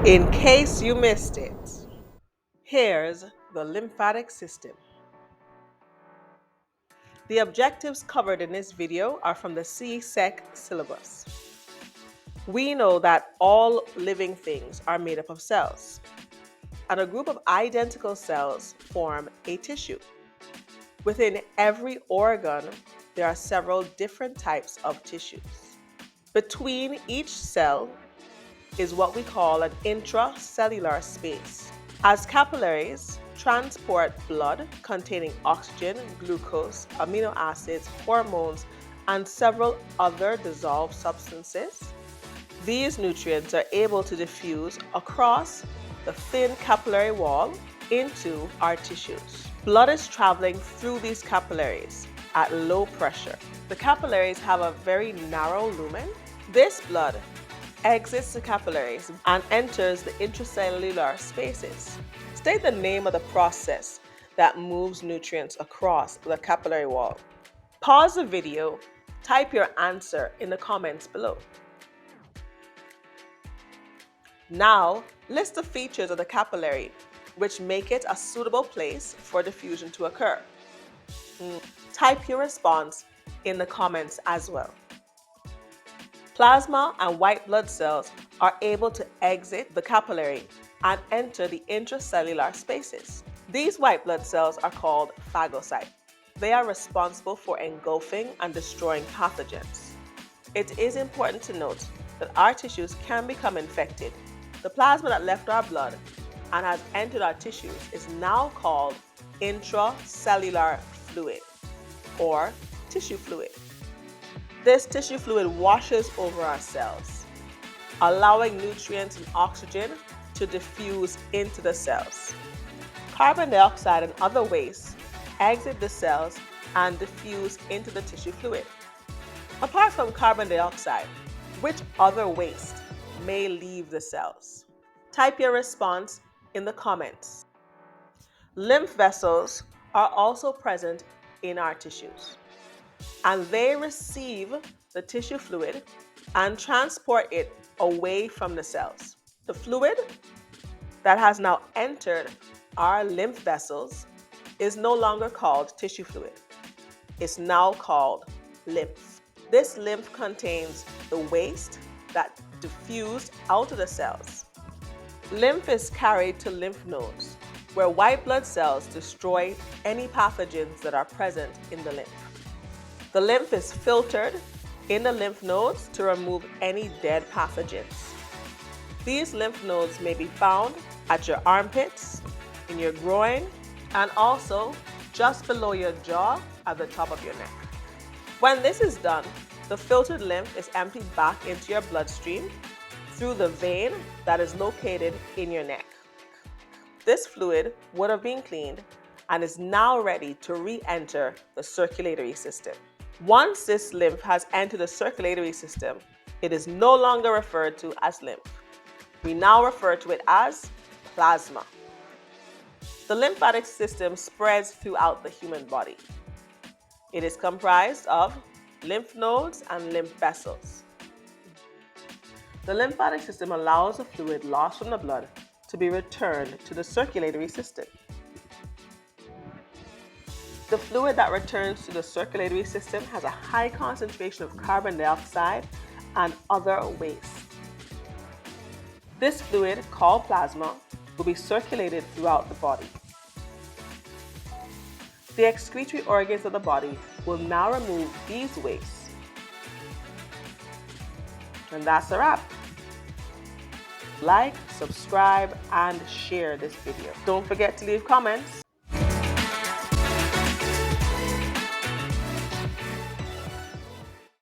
In case you missed it, here's the lymphatic system. The objectives covered in this video are from the CSEC syllabus. We know that all living things are made up of cells, and a group of identical cells form a tissue. Within every organ, there are several different types of tissues. Between each cell is what we call an intracellular space. As capillaries transport blood containing oxygen, glucose, amino acids, hormones, and several other dissolved substances, these nutrients are able to diffuse across the thin capillary wall into our tissues. Blood is traveling through these capillaries at low pressure. The capillaries have a very narrow lumen. This blood exits the capillaries and enters the intracellular spaces. State the name of the process that moves nutrients across the capillary wall. Pause the video, type your answer in the comments below. Now, list the features of the capillary which make it a suitable place for diffusion to occur. Type your response in the comments as well. Plasma and white blood cells are able to exit the capillary and enter the intracellular spaces. These white blood cells are called phagocytes. They are responsible for engulfing and destroying pathogens. It is important to note that our tissues can become infected. The plasma that left our blood and has entered our tissues is now called intracellular fluid or tissue fluid. This tissue fluid washes over our cells, allowing nutrients and oxygen to diffuse into the cells. Carbon dioxide and other wastes exit the cells and diffuse into the tissue fluid. Apart from carbon dioxide, which other waste may leave the cells? Type your response in the comments. Lymph vessels are also present in our tissues, and they receive the tissue fluid and transport it away from the cells. The fluid that has now entered our lymph vessels is no longer called tissue fluid. It's now called lymph. This lymph contains the waste that diffused out of the cells. Lymph is carried to lymph nodes, where white blood cells destroy any pathogens that are present in the lymph. The lymph is filtered in the lymph nodes to remove any dead pathogens. These lymph nodes may be found at your armpits, in your groin, and also just below your jaw at the top of your neck. When this is done, the filtered lymph is emptied back into your bloodstream through the vein that is located in your neck. This fluid would have been cleaned and is now ready to re-enter the circulatory system. Once this lymph has entered the circulatory system, it is no longer referred to as lymph. We now refer to it as plasma. The lymphatic system spreads throughout the human body. It is comprised of lymph nodes and lymph vessels. The lymphatic system allows the fluid lost from the blood to be returned to the circulatory system. The fluid that returns to the circulatory system has a high concentration of carbon dioxide and other waste. This fluid, called plasma, will be circulated throughout the body. The excretory organs of the body will now remove these wastes. And that's a wrap. Like, subscribe, and share this video. Don't forget to leave comments.